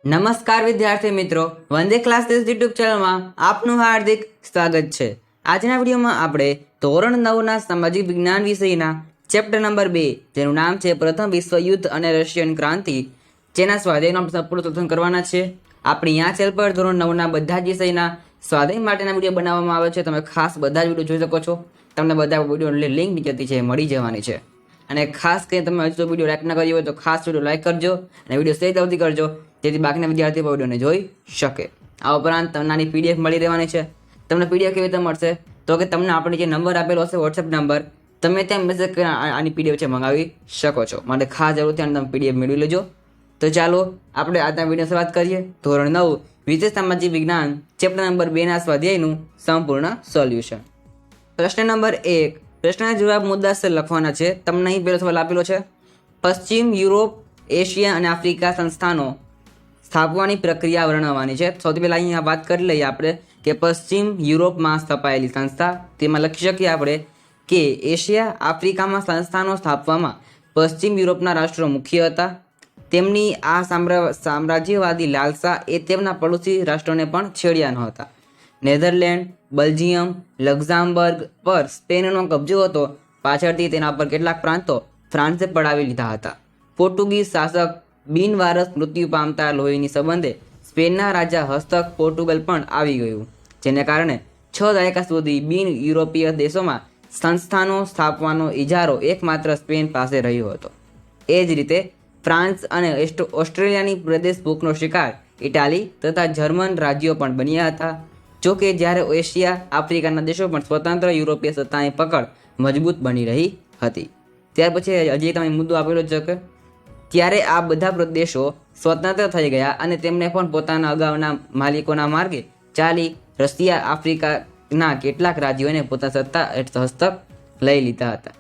નમસ્કાર વિદ્યાર્થી મિત્રો, વંદે ક્લાસીસ યુટ્યુબ ચેનલમાં આપનું હાર્દિક સ્વાગત છે। આજના વિડીયોમાં આપણે ધોરણ 9ના સામાજિક વિજ્ઞાન વિષયના ચેપ્ટર નંબર 2 જેનું નામ છે પ્રથમ વિશ્વયુદ્ધ અને રશિયન ક્રાંતિ, જેના સ્વાધ્યાયનો સંપૂર્ણ શોધન કરવાના છે। આપણી આ ચેનલ પર ધોરણ 9ના બધા જ વિષયના સ્વાધ્યાય માટેના વિડીયો બનાવવામાં આવે છે। તમે ખાસ બધા જ વિડીયો જોઈ શકો છો। તમને બધા વિડીયોની લિંક નીચેથી છે મળી જવાની છે। અને ખાસ કરીને તમે હજુ વિડીયો લાઈક ના કર્યો હોય તો ખાસ વિડીયો લાઈક કરજો અને વિડીયો શેર જલ્દી કરજો, જેથી બાકીના વિદ્યાર્થીઓ વિડીયોને જોઈ શકે। આ ઉપરાંત તમને નાની પીડીએફ મળી રહેવાની છે। તમને પીડીએફ કેવી રીતે મળશે તો કે તમને આપણે જે નંબર આપેલો હશે વોટ્સએપ નંબર, તમે ત્યાં મેસેજ કરીને આની પીડીએફ છે મંગાવી શકો છો। માટે ખાસ જરૂરથી તમે પીડીએફ મેળવી લેજો। તો ચાલો આપણે આજના વિડીયો શરૂઆત કરીએ। ધોરણ 9 વિશેષ સામાજિક વિજ્ઞાન ચેપ્ટર નંબર 2ના સ્વાધ્યાયનું સંપૂર્ણ સોલ્યુશન। પ્રશ્ન નંબર 1, પ્રશ્નના જવાબ મુદ્દાસર લખવાના છે। તમને અહીં પહેલો સવાલ આપેલો છે, પશ્ચિમ યુરોપ, એશિયા અને આફ્રિકા સંસ્થાનો સ્થાપવાની પ્રક્રિયા વર્ણવવાની છે। સૌથી પહેલાં અહીંયા વાત કરી લઈએ આપણે કે પશ્ચિમ યુરોપમાં સ્થપાયેલી સંસ્થા, તેમાં લખી શકીએ આપણે કે એશિયા આફ્રિકામાં સંસ્થાનો સ્થાપવામાં પશ્ચિમ યુરોપના રાષ્ટ્રો મુખ્ય હતા। તેમની આ સામ્રાજ્યવાદી લાલસા એ તેમના પડોશી રાષ્ટ્રોને પણ છેડ્યા ન હતા। નેધરલેન્ડ, બેલ્જિયમ, લક્ઝામબર્ગ પર સ્પેનનો કબજો હતો। પાછળથી તેના પર કેટલાક પ્રાંતો ફ્રાન્સે પડાવી લીધા હતા। પોર્ટુગીઝ શાસક બિનવારસ મૃત્યુ પામતા લોહીની સંબંધે સ્પેનના રાજા હસ્તક પોર્ટુગલ પણ આવી ગયું, જેને કારણે 6 દાયકા સુધી બિન યુરોપીય દેશોમાં સંસ્થાનો સ્થાપવાનો ઇજારો એકમાત્ર સ્પેન પાસે રહ્યો હતો। એ જ રીતે ફ્રાન્સ અને ઓસ્ટ્રેલિયાની પ્રદેશ ભૂખનો શિકાર ઇટાલી તથા જર્મન રાજ્યો પણ બન્યા હતા। જોકે જ્યારે એશિયા આફ્રિકાના દેશો પણ સ્વતંત્ર યુરોપીય સત્તાની પકડ મજબૂત બની રહી હતી। ત્યાર પછી હજી તમે મુદ્દો આપેલો છે કે ત્યારે આ બધા પ્રદેશો સ્વતંત્ર થઈ ગયા અને તેમણે પણ પોતાના અગાઉના માલિકોના માર્ગે ચાલી રશિયા આફ્રિકાના કેટલાક રાજ્યોને પોતાની સત્તા હસ્તક લઈ લીધા હતા।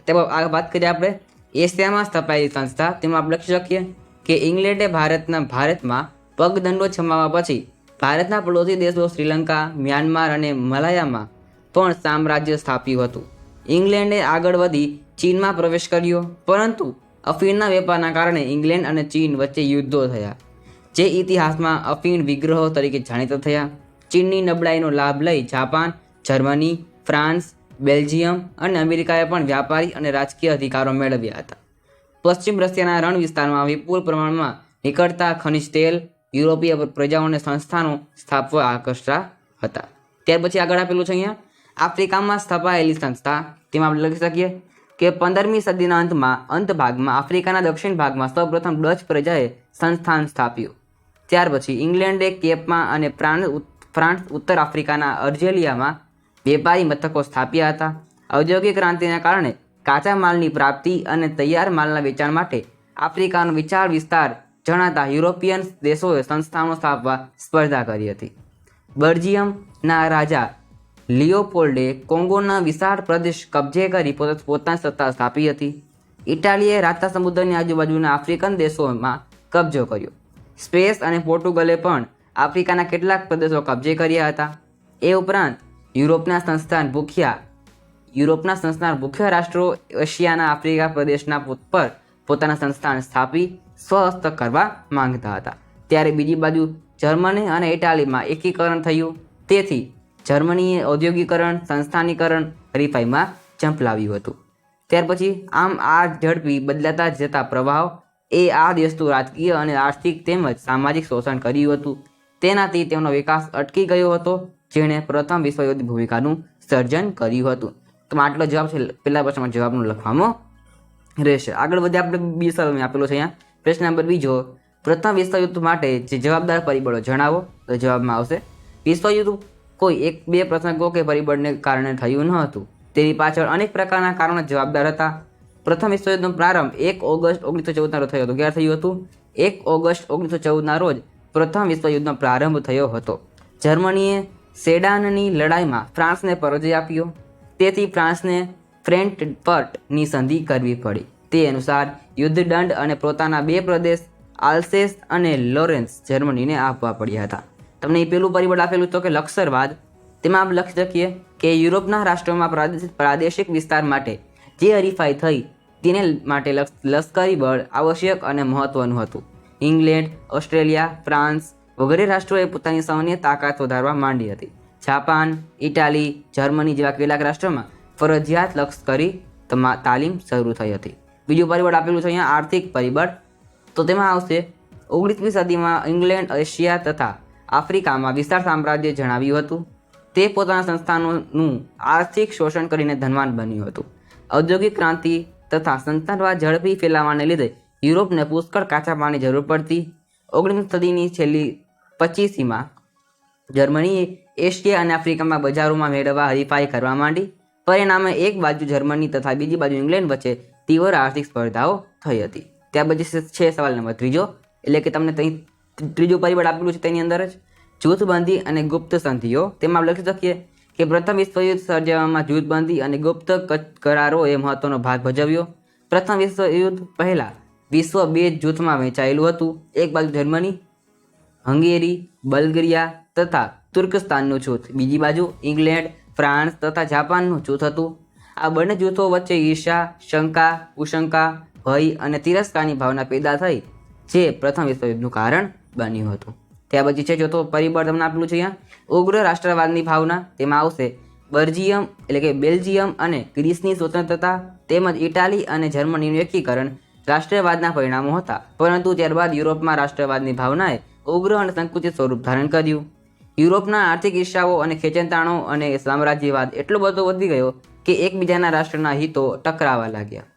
તેમાં આ વાત કરીએ આપણે એશિયામાં સ્થપાયેલી સંસ્થા, તેમાં આપણે લખી શકીએ કે ઇંગ્લેન્ડે ભારતમાં પગદંડો જમાવવા પછી ભારતના પડોશી દેશો શ્રીલંકા, મ્યાનમાર અને મલાયામાં પણ સામ્રાજ્ય સ્થાપ્યું હતું। ઇંગ્લેન્ડે આગળ વધી ચીનમાં પ્રવેશ કર્યો, પરંતુ અફીણના વેપારના કારણે ઇંગ્લેન્ડ અને ચીન વચ્ચે યુદ્ધો થયા, જે ઇતિહાસમાં અફીણ વિગ્રહો તરીકે જાણીતા થયા। ચીનની નબળાઈનો લાભ લઈ જાપાન, જર્મની, ફ્રાન્સ, બેલ્જિયમ અને અમેરિકાએ પણ વ્યાપારી અને રાજકીય અધિકારો મેળવ્યા હતા। પશ્ચિમ રશિયાના રણ વિસ્તારમાં વિપુલ પ્રમાણમાં નીકળતા ખનિજ તેલ યુરોપીય પ્રજાઓને સંસ્થાનો સ્થાપવા આકર્ષતા હતા। ત્યાર પછી આગળ આપેલું છે અહીંયા આફ્રિકામાં સ્થપાયેલી સંસ્થા, તેમાં આપણે લખી શકીએ કે 15મી સદીના અંતભાગમાં આફ્રિકાના દક્ષિણ ભાગમાં સૌપ્રથમ ડચ પ્રજાએ સંસ્થાન સ્થાપ્યું। ત્યાર પછી ઇંગ્લેન્ડે કેપમાં અને ફ્રાન્સ ઉત્તર આફ્રિકાના અર્જેલિયામાં વેપારી મથકો સ્થાપ્યા હતા। ઔદ્યોગિક ક્રાંતિના કારણે કાચા માલની પ્રાપ્તિ અને તૈયાર માલના વેચાણ માટે આફ્રિકાનો વિશાળ વિસ્તાર જણાતા યુરોપિયન દેશોએ સંસ્થાનો સ્થાપવા સ્પર્ધા કરી હતી। બેલ્જિયમના રાજા લિયોપોલ્ડે કોંગોના વિશાળ પ્રદેશ કબજે કરી પોતાની સત્તા સ્થાપી હતી। ઇટાલીએ રાતા સમુદ્રની આજુબાજુના આફ્રિકન દેશોમાં કબજો કર્યો। સ્પેન અને પોર્ટુગલે પણ આફ્રિકાના કેટલાક પ્રદેશો કબજે કર્યા હતા। એ ઉપરાંત યુરોપના સંસ્થાન ભૂખ્યા રાષ્ટ્રો એશિયાના આફ્રિકા પ્રદેશના પર પોતાના સંસ્થાન સ્થાપી સ્વહસ્તક કરવા માંગતા હતા। ત્યારે બીજી બાજુ જર્મની અને ઇટાલીમાં એકીકરણ થયું, તેથી જર્મનીએ ઔદ્યોગિકરણ, સંસ્થાનીકરણ હરીફાઈમાં ઝંપલાવ્યું હતું। ત્યાર પછી આમ આ ઝડપી બદલાતા જતા પ્રભાવ એ આ દેશનું રાજકીય અને આર્થિક તેમજ સામાજિક શોષણ કર્યું હતું। તેનાથી તેમનો વિકાસ અટકી ગયો હતો, જેણે પ્રથમ વિશ્વયુદ્ધ ભૂમિકાનું સર્જન કર્યું હતું। તો આટલો જવાબ છે, પહેલા પ્રશ્નમાં જવાબનું લખવામાં રહેશે। આગળ વધે આપણે બીજો સવાલ આપેલો છે અહીંયા, પ્રશ્ન નંબર 2, પ્રથમ વિશ્વયુદ્ધ માટે જે જવાબદાર પરિબળો જણાવો। તો જવાબમાં આવશે વિશ્વયુદ્ધ કોઈ 1-2 પ્રસંગો કે પરિબળને કારણે થયું ન હતું, તેની પાછળ અનેક પ્રકારના કારણો જવાબદાર હતા। પ્રથમ વિશ્વયુદ્ધનો પ્રારંભ 1 ઓગસ્ટ 1914ના રોજ થયો હતો। ક્યારે થયું હતું? 1 ઓગસ્ટ 1914ના રોજ પ્રથમ વિશ્વયુદ્ધનો પ્રારંભ થયો હતો। જર્મનીએ સેડાનની લડાઈમાં ફ્રાન્સને પરાજય આપ્યો, તેથી ફ્રાન્સને ફ્રેન્કફર્ટની સંધિ કરવી પડી। તે અનુસાર યુદ્ધ દંડ અને પોતાના 2 પ્રદેશ આલ્સેસ અને લોરેન્સ જર્મનીને આપવા પડ્યા હતા। તમને એ પેલું પરિબળ આપેલું તો કે લશ્કરવાદ, તેમાં આપણે લખી શકીએ કે યુરોપના રાષ્ટ્રોમાં પ્રાદેશિક વિસ્તાર માટે જે હરીફાઈ થઈ તેને માટે લશ્કરી બળ આવશ્યક અને મહત્વનું હતું। ઇંગ્લેન્ડ, ઓસ્ટ્રેલિયા, ફ્રાન્સ વગેરે રાષ્ટ્રોએ પોતાની સૈન્ય તાકાત વધારવા માંડી હતી. જાપાન, ઇટાલી, જર્મની જેવા કેટલાક રાષ્ટ્રોમાં ફરજિયાત લશ્કરી તાલીમ શરૂ થઈ હતી. બીજું પરિબળ આપેલું છે અહીંયા આર્થિક પરિબળ. તો તેમાં આવશે 19મી સદીમાં ઇંગ્લેન્ડ એશિયા તથા આફ્રિકામાં વિશાળ સામ્રાજ્ય જણાવ્યું હતું. તે પોતાના સંસ્થાનોનું આર્થિક શોષણ કરીને ધનવાન બન્યું હતું. ઔદ્યોગિક ક્રાંતિ તથા સંતાનવાદ ઝડપી ફેલાવાને લીધે યુરોપને પુષ્કળ કાચા પાણીની જરૂર પડતી. 19મી સદીની છેલ્લી 25મીમાં જર્મનીએ એશિયા અને આફ્રિકામાં બજારોમાં મેળવવા હરીફાઈ કરવા માંડી. પરિણામે એક બાજુ જર્મની તથા બીજી બાજુ ઇંગ્લેન્ડ વચ્ચે તીવ્ર આર્થિક સ્પર્ધાઓ થઈ હતી. ત્યાર પછી છે સવાલ નંબર 3, એટલે કે તમને ત્રીજું પરિબળ આપેલું છે તેની અંદર જ જૂથબંધી અને ગુપ્ત સંધિઓ. તેમાં લખી શકીએ કે પ્રથમ વિશ્વયુદ્ધ સર્જવામાં જૂથબંધી અને ગુપ્ત કરારોએ મહત્વનો ભાગ ભજવ્યો. પ્રથમ વિશ્વયુદ્ધ પહેલા વિશ્વ 2 જૂથમાં વહેંચાયેલું હતું. એક બાજુ જર્મની, હંગેરી, બલ્ગેરિયા તથા તુર્કસ્તાનનું જૂથ, બીજી બાજુ ઇંગ્લેન્ડ, ફ્રાન્સ તથા જાપાનનું જૂથ હતું. આ બંને જૂથો વચ્ચે ઈર્ષા, શંકા, કુશંકા, ભય અને તિરસ્કારની ભાવના પેદા થઈ, જે પ્રથમ વિશ્વયુદ્ધનું કારણ બન્યું હતું. ત્યાર પછી છે ચોથો પરિબળ તમને આપેલું છે અહીંયા ઉગ્ર રાષ્ટ્રવાદની ભાવના. તેમાં આવશે બર્જિયમ એટલે કે બેલ્જિયમ અને ગ્રીસની સ્વતંત્રતા તેમજ ઇટાલી અને જર્મનીનું એકીકરણ રાષ્ટ્રવાદના પરિણામો હતા. પરંતુ ત્યારબાદ યુરોપમાં રાષ્ટ્રવાદની ભાવનાએ ઉગ્ર અને સંકુચિત સ્વરૂપ ધારણ કર્યું. યુરોપના આર્થિક ઈર્ષાઓ અને ખેંચાણો અને સામ્રાજ્યવાદ એટલો બધો વધી ગયો કે એકબીજાના રાષ્ટ્રના હિતો ટકરાવા લાગ્યા.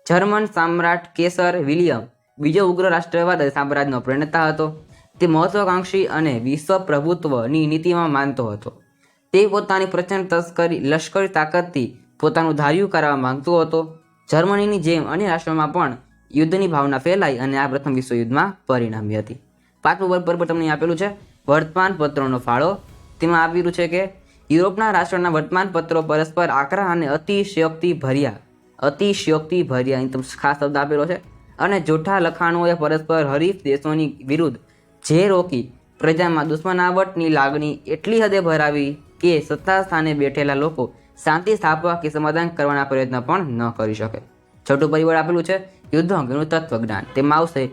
જર્મન સમ્રાટ કેસર વિલિયમ બીજો ઉગ્ર રાષ્ટ્રવાદ અને સામ્રાજ્યનો પ્રણેતા હતો. તે મહત્વાકાંક્ષી અને વિશ્વ પ્રભુત્વની નીતિમાં માનતો હતો. તે પોતાની પ્રચંડ લશ્કરી તાકાતથી પોતાનું ધાર્યું કરવા માંગતો હતો. જર્મનીની જેમ અન્ય રાષ્ટ્રોમાં પણ યુદ્ધની ભાવના ફેલાઈ અને આ પ્રથમ વિશ્વયુદ્ધમાં પરિણમી હતી. પાંચમું પરિબળ તમને આપેલું છે વર્તમાનપત્રોનો ફાળો. તેમાં આપેલું છે કે યુરોપના રાષ્ટ્રોના વર્તમાનપત્રો પરસ્પર આકરા અને અતિશયોક્તિ ભર્યા ખાસ શબ્દ આપેલો છે અને જૂઠા લખાણોએ પરસ્પર હરીફ દેશોની વિરુદ્ધ જે રોકી પ્રજામાં દુશ્મનાવટની લાગણી એટલી હદે ભરાવી કે સત્તા સ્થાને બેઠેલા લોકો શાંતિ સ્થાપવા કે સમાધાન કરવાના પ્રયત્ન પણ ન કરી શકે. છઠ્ઠું પરિબળ આપેલું છે યુદ્ધ અંગેનું તત્વજ્ઞાન. તેમાં આવશે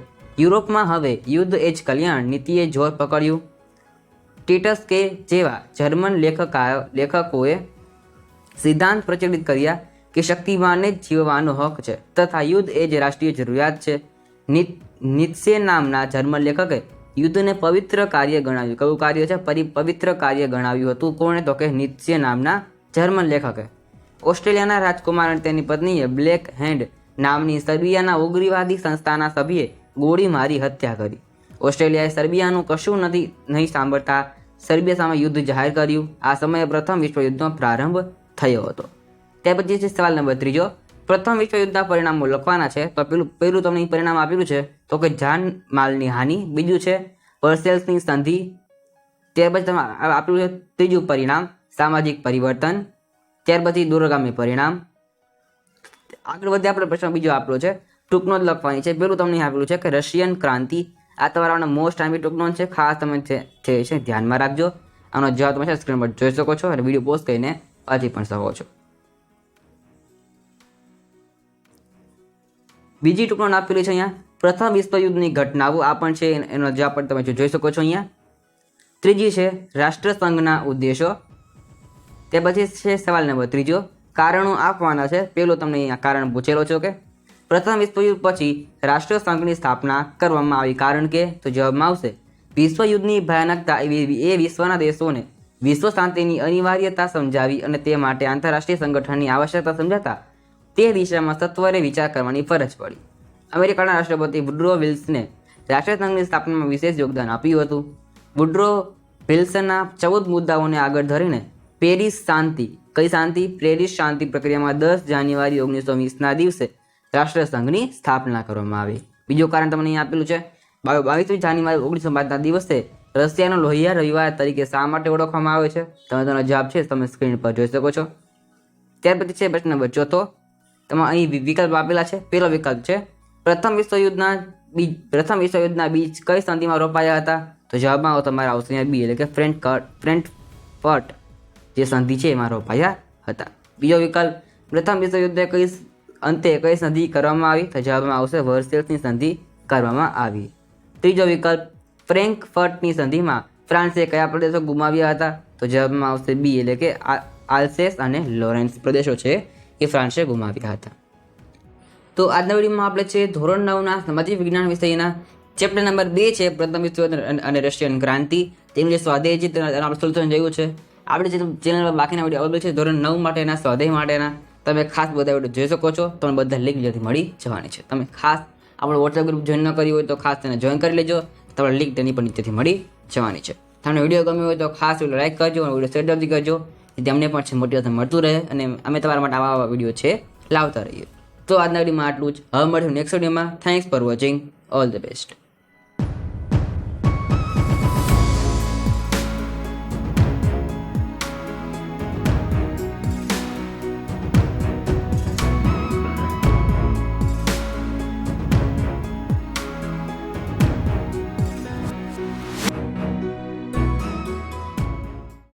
યુરોપમાં હવે યુદ્ધ એ જ કલ્યાણ નીતિએ જોર પકડ્યું. ટીટસ કે જેવા જર્મન લેખકોએ સિદ્ધાંત પ્રચલિત કર્યા કે શક્તિમાનને જ જીવવાનો હક છે તથા યુદ્ધ એ જ રાષ્ટ્રીય જરૂરિયાત છે. નીત્સે નામના જર્મન લેખકે યુદ્ધને પવિત્ર કાર્ય ગણાવ્યું. કયું કાર્ય છે? પવિત્ર કાર્ય ગણાવ્યું હતું. કોણે? તો કે નીત્સે નામના જર્મન લેખકે. ઓસ્ટ્રેલિયાના રાજકુમાર અને તેની પત્નીએ બ્લેક હેન્ડ નામની સર્બિયાના ઉગ્રવાદી સંસ્થાના સભ્યે ગોળી મારી હત્યા કરી. ઓસ્ટ્રેલિયાએ સર્બિયાનું કશું નહીં સાંભળતા સર્બિયા સામે યુદ્ધ જાહેર કર્યું. આ સમયે પ્રથમ વિશ્વયુદ્ધનો પ્રારંભ થયો હતો. ત્યાર પછી છે સવાલ નંબર 3, પ્રથમ વિશ્વયુદ્ધના પરિણામો લખવાના છે. તો પહેલું તમને પરિણામ આપેલું છે તો કે જાન માલની હાનિ. બીજું છે વર્સેલ્સની સંધિ. ત્યાર પછી તમે આપેલું છે ત્રીજું પરિણામ સામાજિક પરિવર્તન. ત્યાર પછી દૂરગામી પરિણામ. આગળ વધે આપણે પ્રશ્ન બીજો આપેલો છે, ટૂંકનો જ લખવાની છે. પેલું તમને આપેલું છે કે રશિયન ક્રાંતિ. આ તમારા મોસ્ટ આઈમ્પી ટૂંકનો છે, ખાસ તમે છે ધ્યાનમાં રાખજો. આનો જવાબ તમે સ્ક્રીન પર જોઈ શકો છો અને વિડીયો પોઝ કરીને વાંચી પણ શકો છો. બીજી ટૂંકનો આપેલી છે અહીંયા પ્રથમ વિશ્વયુદ્ધની ઘટનાઓ. આ પણ છે, એનો જવાબ પણ તમે જોઈ શકો છો અહીંયા. ત્રીજી છે રાષ્ટ્રસંઘના ઉદ્દેશો. તે પછી છે સવાલ નંબર 3, કારણો આપવાના છે. પેલું તમને અહીંયા કારણ પૂછેલો છે કે પ્રથમ વિશ્વયુદ્ધ પછી રાષ્ટ્રસંઘની સ્થાપના કરવામાં આવી. કારણ કે તો જવાબમાં આવશે વિશ્વયુદ્ધની ભયાનકતા એ વિશ્વના દેશોને વિશ્વ શાંતિની અનિવાર્યતા સમજાવી અને તે માટે આંતરરાષ્ટ્રીય સંગઠનની આવશ્યકતા સમજાતા તે દિશામાં સત્વરે વિચાર કરવાની ફરજ પડી. અમેરિકાના રાષ્ટ્રપતિ વુડરો વિલ્સને રાષ્ટ્રસંઘની સ્થાપનામાં વિશેષ યોગદાન આપ્યું હતું. વુડરો વિલ્સનના 14 મુદ્દાઓને આગળ ધરીને પેરિસ શાંતિ પ્રક્રિયામાં 10 જાન્યુઆરી 1920ના દિવસે રાષ્ટ્રસંઘની સ્થાપના કરવામાં આવી. બીજું કારણ તમને અહીં આપેલું છે 22 જાન્યુઆરી 1905ના દિવસે રશિયાનો લોહિયા રવિવાર તરીકે શા માટે ઓળખવામાં આવે છે? તેનો જવાબ છે તમે સ્ક્રીન પર જોઈ શકો છો. ત્યાર પછી છે પ્રશ્ન નંબર 4. તેમાં અહીં વિકલ્પ આપેલા છે. પહેલો વિકલ્પ છે પ્રથમ વિશ્વયુદ્ધના બીજ કઈ સંધિમાં રોપાયા હતા? તો જવાબમાં તમારા આવશે અહીંયા બી, એટલે કે ફ્રેન્કફર્ટ જે સંધિ છે એમાં રોપાયા હતા. બીજો વિકલ્પ પ્રથમ વિશ્વયુદ્ધે અંતે કઈ સંધિ કરવામાં આવી? તો જવાબમાં આવશે વર્સેલ્સની સંધિ કરવામાં આવી. ત્રીજો વિકલ્પ, ફ્રેન્કફર્ટની સંધિમાં ફ્રાન્સે કયા પ્રદેશો ગુમાવ્યા હતા? તો જવાબમાં આવશે બી, એટલે કે આલ્સેસ અને લોરેન્સ પ્રદેશો છે એ ફ્રાન્સે ગુમાવ્યા હતા. તો આજના વિડીયોમાં આપણે છે ધોરણ 9ના સામાજિક વિજ્ઞાન વિષયના ચેપ્ટર નંબર 2 છે પ્રથમ વિશ્વ અને રશિયન ક્રાંતિ, તેનું જે સ્વાધ્યાય છે તેનું આપણે સોલ્યુશન જોયું છે. આપણે જે ચેનલમાં બાકીના વિડીયો અવેલેબલ છે ધોરણ 9 માટેના સ્વાધ્યાય માટેના, તમે ખાસ બધા વિડીયો જોઈ શકો છો. તમને બધા લિંક જેથી મળી જવાની છે. તમે ખાસ આપણો વોટ્સએપ ગ્રુપ જોઈન ન કર્યું હોય તો ખાસ તેને જોઈન કરી લેજો. તમારે લિંક તેની પણ નીચેથી મળી જવાની છે. તમને વિડીયો ગમ્યો હોય તો ખાસ વિડીયો લાઈક કરજો અને વિડીયો શેર જલ્દી કરજો, જેથી અમને પણ છે મોટિવેશન મળતું રહે અને અમે તમારા માટે આવા વિડીયો છે લાવતા રહીએ. તો આજના વિડીયોમાં આટલું જ. હવે મળીશું નેક્સ્ટ વિડીયોમાં. Thanks for watching. All the best.